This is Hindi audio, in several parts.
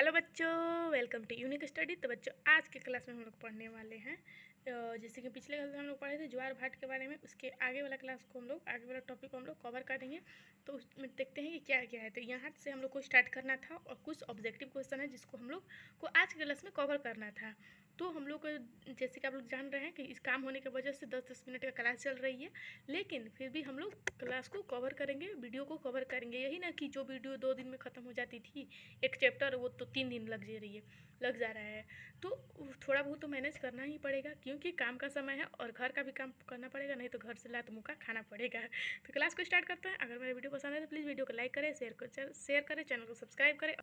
हेलो बच्चों, वेलकम टू यूनिक स्टडी। तो बच्चों आज के क्लास में हम लोग पढ़ने वाले हैं जैसे कि पिछले क्लास में हम लोग पढ़े थे ज्वार भाट के बारे में। उसके आगे वाला क्लास को हम लोग आगे वाला टॉपिक को हम लोग कवर करेंगे। तो उसमें देखते हैं कि क्या क्या है। तो यहाँ से हम लोग को स्टार्ट करना था और कुछ ऑब्जेक्टिव क्वेश्चन है जिसको हम लोग को आज के क्लास में कवर करना था। तो हम लोग जैसे कि आप लोग जान रहे हैं कि इस काम होने की वजह से 10-10 मिनट का क्लास चल रही है, लेकिन फिर भी हम लोग क्लास को कवर करेंगे, वीडियो को कवर करेंगे। यही ना कि जो वीडियो 2 दिन में ख़त्म हो जाती थी एक चैप्टर, वो तो 3 दिन लग जा रहा है। तो थोड़ा बहुत तो मैनेज करना ही पड़ेगा क्योंकि काम का समय है और घर का भी काम करना पड़ेगा, नहीं तो घर से लात मुँह का खाना पड़ेगा। तो क्लास को स्टार्ट करते हैं। अगर मेरा वीडियो पसंद है तो प्लीज़ वीडियो को लाइक करें, शेयर करें, चैनल को सब्सक्राइब करें।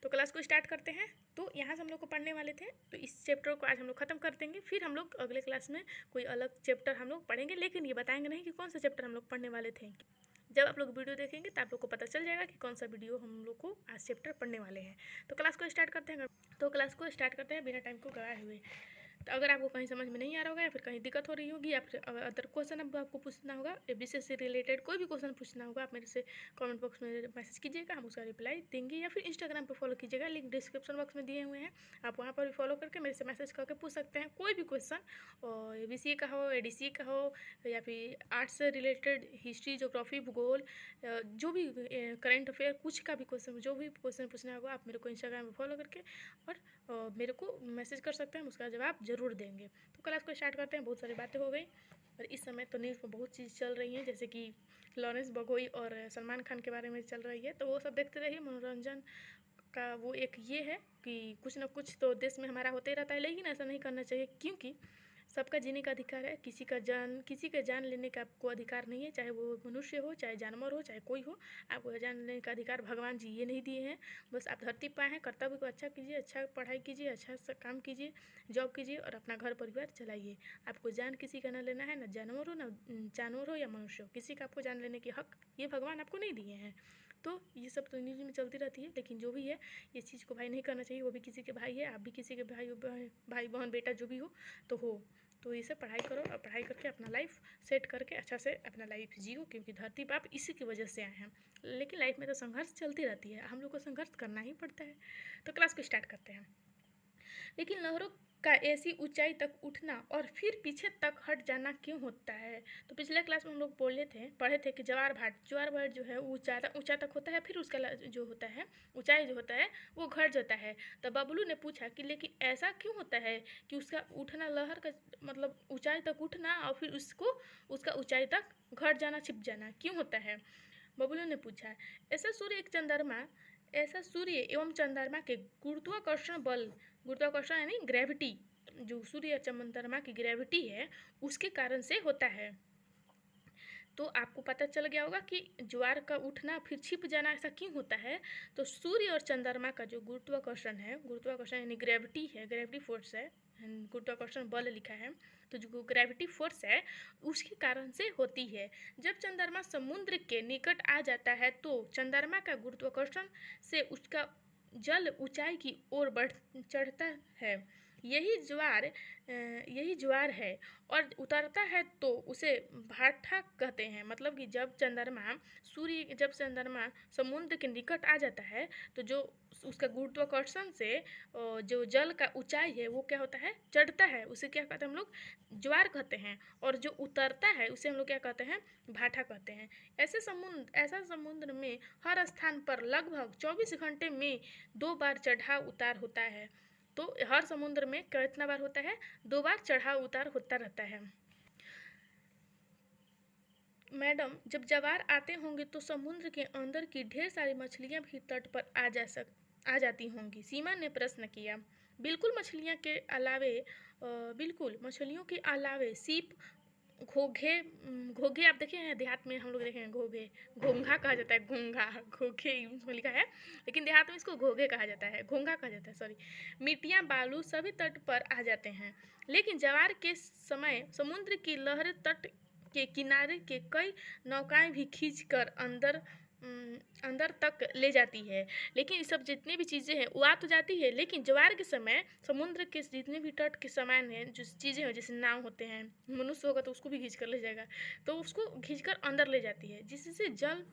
तो क्लास को स्टार्ट करते हैं। तो यहाँ से हम लोग को पढ़ने वाले थे, तो इस चैप्टर को आज हम लोग ख़त्म कर देंगे। फिर हम लोग अगले क्लास में कोई अलग चैप्टर हम लोग पढ़ेंगे, लेकिन ये बताएंगे नहीं कि कौन सा चैप्टर हम लोग पढ़ने वाले थे। जब आप लोग वीडियो देखेंगे तो आप लोग को पता चल जाएगा कि कौन सा वीडियो हम लोग को आज चैप्टर पढ़ने वाले हैं। तो क्लास को स्टार्ट करते हैं। तो क्लास को स्टार्ट करते हैं बिना टाइम को गवाए हुए। तो अगर आपको कहीं समझ में नहीं आ रहा होगा या फिर कहीं दिक्कत हो रही होगी या फिर अदर क्वेश्चन अब आपको पूछना होगा, विषय से रिलेटेड कोई भी क्वेश्चन पूछना होगा, आप मेरे से कमेंट बॉक्स में मैसेज कीजिएगा, हम उसका रिप्लाई देंगे। या फिर इंस्टाग्राम पर फॉलो कीजिएगा, लिंक डिस्क्रिप्शन बॉक्स में दिए हुए हैं, आप वहाँ पर भी फॉलो करके मेरे से मैसेज करके पूछ सकते हैं कोई भी क्वेश्चन। और BCA का हो, ADCA का हो, या फिर आर्ट्स से रिलेटेड हिस्ट्री, ज्योग्राफी, भूगोल, जो भी करंट अफेयर, कुछ का भी क्वेश्चन, जो भी क्वेश्चन पूछना होगा आप मेरे को इंस्टाग्राम पर फॉलो करके और मेरे को मैसेज कर सकते हैं, हम उसका जवाब ज़रूर देंगे। तो क्लास को स्टार्ट करते हैं। बहुत सारी बातें हो गई और इस समय तो न्यूज़ में बहुत चीज़ चल रही है, जैसे कि लॉरेंस गोगोई और सलमान खान के बारे में चल रही है, तो वो सब देखते रहिए। मनोरंजन का वो एक ये है कि कुछ ना कुछ तो देश में हमारा होते ही रहता है, लेकिन ऐसा नहीं करना चाहिए क्योंकि सबका जीने का अधिकार है। किसी का जान लेने का आपको अधिकार नहीं है, चाहे वो मनुष्य हो, चाहे जानवर हो, चाहे कोई हो। आपको जान लेने का अधिकार भगवान जी ये नहीं दिए हैं। बस आप धरती पर आए हैं, कर्तव्य को अच्छा कीजिए, अच्छा पढ़ाई कीजिए, अच्छा सा काम कीजिए, जॉब कीजिए और अपना घर परिवार चलाइए। आपको जान किसी का ना लेना है, ना जानवर हो या मनुष्य हो, किसी का आपको जान लेने के हक ये भगवान आपको नहीं दिए हैं। तो ये सब तो न्यूज़ में चलती रहती है, लेकिन जो भी है इस चीज़ को भाई नहीं करना चाहिए। वो भी किसी के भाई है, आप भी किसी के भाई बहन बेटा जो भी हो तो हो। तो ये सब पढ़ाई करो और पढ़ाई करके अपना लाइफ सेट करके अच्छा से अपना लाइफ जियो, क्योंकि धरती पर आप इसी की वजह से आए हैं। लेकिन लाइफ में तो संघर्ष चलती रहती है, हम लोग को संघर्ष करना ही पड़ता है। तो क्लास को स्टार्ट करते हैं। लेकिन लहरों का ऐसी ऊंचाई तक उठना और फिर पीछे तक हट जाना क्यों होता है। तो पिछले क्लास में हम लोग पढ़े थे कि ज्वार भाट जो है वो ज़्यादा ऊंचा तक होता है, फिर उसका जो होता है ऊंचाई जो होता है वो घट जाता है। तो बबलू ने पूछा कि लेकिन ऐसा क्यों होता है कि उसका उठना, लहर का मतलब ऊंचाई तक उठना और फिर उसका ऊंचाई तक घट जाना, छिप जाना क्यों होता है। बबलू ने पूछा, ऐसा सूर्य एवं चंद्रमा के गुरुत्वाकर्षण यानी ग्रेविटी, जो सूर्य चंद्रमा की ग्रेविटी है उसके कारण से होता है। तो आपको पता चल गया होगा कि ज्वार का उठना फिर छिप जाना ऐसा क्यों होता है। तो सूर्य और चंद्रमा का जो गुरुत्वाकर्षण यानी ग्रेविटी है, ग्रेविटी फोर्स है, गुरुत्वाकर्षण बल लिखा है, तो जो ग्रेविटी फोर्स है उसके कारण से होती है। जब चंद्रमा समुद्र के निकट आ जाता है तो चंद्रमा का गुरुत्वाकर्षण से उसका जल ऊंचाई की ओर बढ़ चढ़ता है। यही ज्वार है और उतरता है तो उसे भाटा कहते हैं। मतलब कि जब चंद्रमा समुद्र के निकट आ जाता है तो जो उसका गुरुत्वाकर्षण से जो जल का ऊंचाई है वो क्या होता है, चढ़ता है, उसे क्या कहते हैं हम लोग, ज्वार कहते हैं। और जो उतरता है उसे हम लोग क्या कहते हैं, भाटा कहते हैं। ऐसा समुद्र में हर स्थान पर लगभग 24 घंटे में 2 बार चढ़ाव उतार होता है। तो हर समुद्र में कितना बार होता है, 2 बार चढ़ाव उतार होता रहता है। मैडम, जब ज्वार आते होंगे तो समुद्र के अंदर की ढेर सारी मछलियां भी तट पर आ जाती होंगी, सीमा ने प्रश्न किया। बिल्कुल मछलियों के अलावे सीप, घोघे घोघे आप देखे हैं, देहात में हम लोग देखे हैं घोघे, घोंघा कहा जाता है, घोंघा, घोघे इसमें लिखा है, लेकिन देहात में इसको घोघे कहा जाता है, घोंघा कहा जाता है, सॉरी। मिट्टियाँ बालू सभी तट पर आ जाते हैं, लेकिन ज्वार के समय समुद्र की लहरें तट के किनारे के कई नौकाएं भी खींच कर अंदर तक ले जाती है। लेकिन ये सब जितनी भी चीज़ें हैं वो आ तो जाती है, लेकिन ज्वार के समय समुद्र के जितने भी तट के सामान हैं, जो चीज़ें हैं, जैसे नाव होते हैं, मनुष्य होगा तो उसको भी खींच कर ले जाएगा, तो उसको खींच कर अंदर ले जाती है, जिससे जल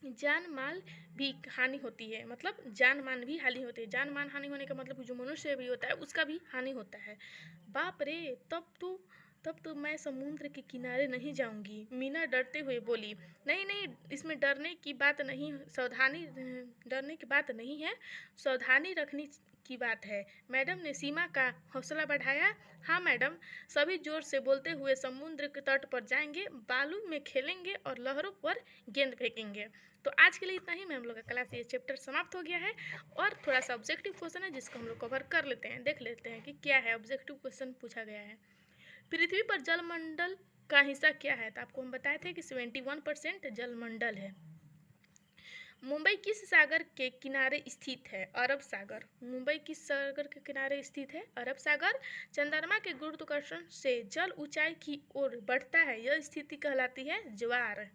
जान माल भी हानि होती है, मतलब जान मान भी हानि होती है। जान मान हानि होने का मतलब जो मनुष्य भी होता है उसका भी हानि होता है। बाप रे, तब तो मैं समुद्र के किनारे नहीं जाऊंगी, मीना डरते हुए बोली। नहीं नहीं, इसमें डरने की बात नहीं, सावधानी डरने की बात नहीं है, सावधानी रखनी की बात है। मैडम ने सीमा का हौसला बढ़ाया। हाँ मैडम, सभी जोर से बोलते हुए समुद्र के तट पर जाएंगे, बालू में खेलेंगे और लहरों पर गेंद फेंकेंगे। तो आज के लिए इतना ही। मैं हम लोग का क्लास ये चैप्टर समाप्त हो गया है और थोड़ा सा ऑब्जेक्टिव क्वेश्चन है जिसको हम लोग कवर कर लेते हैं, देख लेते हैं कि क्या है। ऑब्जेक्टिव क्वेश्चन पूछा गया है, पृथ्वी पर जलमंडल का हिस्सा क्या है। तो आपको हम बताए थे कि 71% जलमंडल है। मुंबई किस सागर के किनारे स्थित है। अरब सागर। मुंबई किस सागर के किनारे स्थित है। अरब सागर। चंद्रमा के गुरुत्वाकर्षण से जल ऊंचाई की ओर बढ़ता है, यह स्थिति कहलाती है ज्वार।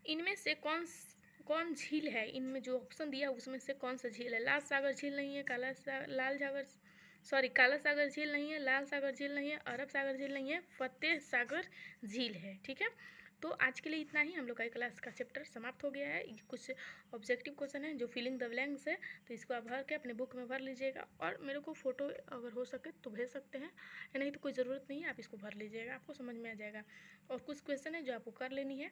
इनमें से कौन झील है, इनमें जो ऑप्शन दिया उसमें से कौन सा झील है। लाल सागर झील नहीं है, काला सागर झील नहीं है, लाल सागर झील नहीं है, अरब सागर झील नहीं है, फतेह सागर झील है। ठीक है, तो आज के लिए इतना ही। हम लोग का क्लास का चैप्टर समाप्त हो गया है। कुछ ऑब्जेक्टिव क्वेश्चन है जो फिलिंग द ब्लैंक्स है, तो इसको आप भर के अपने बुक में भर लीजिएगा और मेरे को फ़ोटो अगर हो सके तो भेज सकते हैं, या नहीं तो कोई ज़रूरत नहीं है, आप इसको भर लीजिएगा, आपको समझ में आ जाएगा। और कुछ क्वेश्चन है जो आपको कर लेनी है,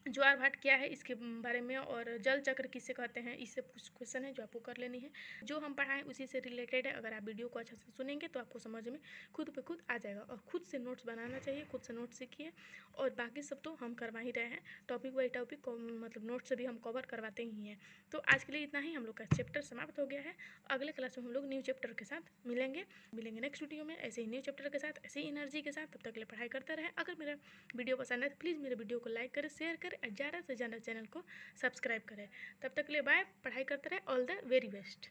ज्वार भाट क्या है इसके बारे में, और जल चक्र किसे कहते हैं, इससे कुछ क्वेश्चन है जो आपको कर लेनी है। जो हम पढ़ाएं उसी से रिलेटेड है। अगर आप वीडियो को अच्छे से सुनेंगे तो आपको समझ में खुद पे खुद आ जाएगा, और खुद से नोट्स बनाना चाहिए, खुद से नोट्स सीखिए। और बाकी सब तो हम करवा ही रहे हैं, टॉपिक बाई टॉपिक मतलब नोट्स से भी हम कवर करवाते ही हैं। तो आज के लिए इतना ही। हम लोग का चैप्टर समाप्त हो गया है। अगले क्लास में हम लोग न्यू चैप्टर के साथ मिलेंगे नेक्स्ट वीडियो में, ऐसे ही न्यू चैप्टर के साथ, ऐसे ही एनर्जी के साथ। तब तक के लिए पढ़ाई करते रहें। अगर मेरा वीडियो पसंद है तो प्लीज़ मेरे वीडियो को लाइक करें, शेयर करें और ज़्यादा से ज़्यादा चैनल को सब्सक्राइब करें। तब तक के लिए बाय, पढ़ाई करते रहें। All the very best.